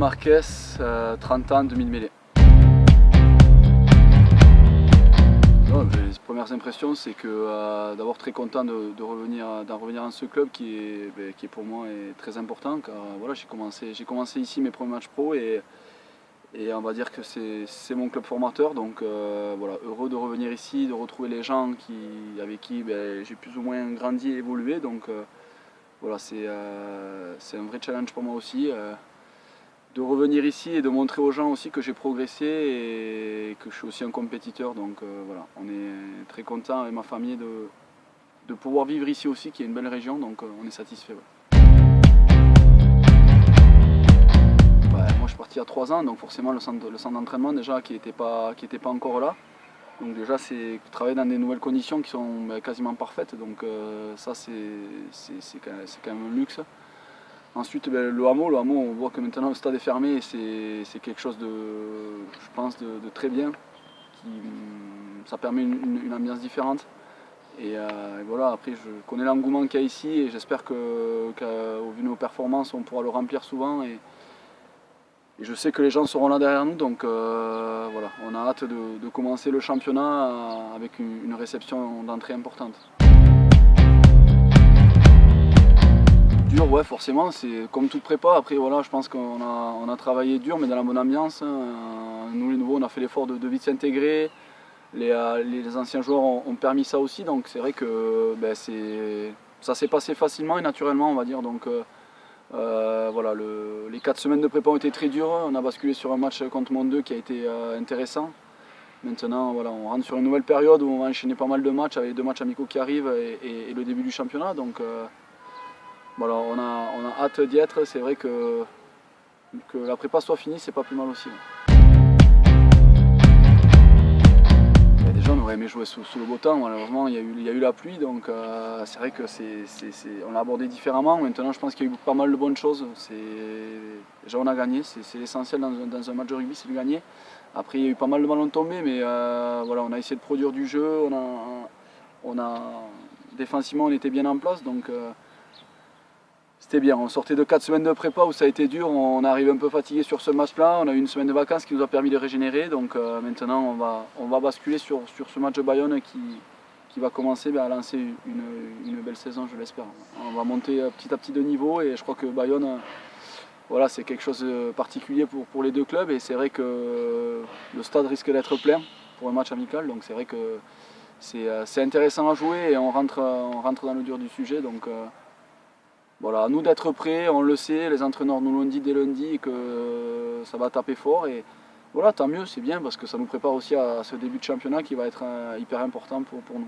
Marquez, 30 ans, 2000 mêlées. Les premières impressions, c'est que d'abord très content d'en revenir dans ce club qui est pour moi très important, car voilà, j'ai commencé ici mes premiers matchs pro et on va dire que c'est mon club formateur, donc voilà, heureux de revenir ici, de retrouver les gens avec qui j'ai plus ou moins grandi et évolué, donc voilà, c'est un vrai challenge pour moi aussi. De revenir ici et de montrer aux gens aussi que j'ai progressé et que je suis aussi un compétiteur. Donc voilà, on est très content avec ma famille de pouvoir vivre ici aussi, qui est une belle région, donc on est satisfait. Ouais. Moi je suis parti il y a 3 ans, donc forcément le centre d'entraînement déjà qui n'était pas encore là. Donc déjà c'est travailler dans des nouvelles conditions qui sont quasiment parfaites, donc ça c'est quand même un luxe. Ensuite, le hameau, on voit que maintenant le stade est fermé et c'est quelque chose je pense, de très bien. Ça permet une ambiance différente. Et voilà, après je connais l'engouement qu'il y a ici et j'espère qu'au vu de nos performances, on pourra le remplir souvent. Et je sais que les gens seront là derrière nous, donc voilà, on a hâte de commencer le championnat avec une réception d'entrée importante. Dur, ouais, forcément, c'est comme toute prépa. Après, voilà, je pense qu'on a travaillé dur, mais dans la bonne ambiance. Nous, les nouveaux, on a fait l'effort de vite s'intégrer. Les anciens joueurs ont permis ça aussi, donc c'est vrai que ça s'est passé facilement et naturellement, on va dire. Donc voilà, les 4 semaines de prépa ont été très dures. On a basculé sur un match contre Monde 2 qui a été intéressant. Maintenant, voilà, on rentre sur une nouvelle période où on va enchaîner pas mal de matchs avec 2 matchs amicaux qui arrivent et le début du championnat. Donc, voilà, on a hâte d'y être. C'est vrai que la prépa soit finie, c'est pas plus mal aussi. Déjà, on aurait aimé jouer sous le beau temps. Malheureusement, il y a eu la pluie, donc c'est vrai que on l'a abordé différemment. Maintenant, je pense qu'il y a eu pas mal de bonnes choses. Déjà, on a gagné. C'est l'essentiel dans un match de rugby, c'est de gagner. Après, il y a eu pas mal de ballons tombés, mais voilà, on a essayé de produire du jeu. Défensivement, on était bien en place, donc. C'était bien, on sortait de 4 semaines de prépa où ça a été dur, on arrive un peu fatigué sur ce match-là, on a eu une semaine de vacances qui nous a permis de régénérer, donc maintenant on va basculer sur ce match de Bayonne qui va commencer à lancer une belle saison, je l'espère. On va monter petit à petit de niveau et je crois que Bayonne, voilà, c'est quelque chose de particulier pour les deux clubs et c'est vrai que le stade risque d'être plein pour un match amical, donc c'est vrai que c'est intéressant à jouer et on rentre dans le dur du sujet. Donc, voilà, à nous d'être prêts, on le sait, les entraîneurs nous l'ont dit dès lundi que ça va taper fort et voilà, tant mieux, c'est bien parce que ça nous prépare aussi à ce début de championnat qui va être hyper important pour nous.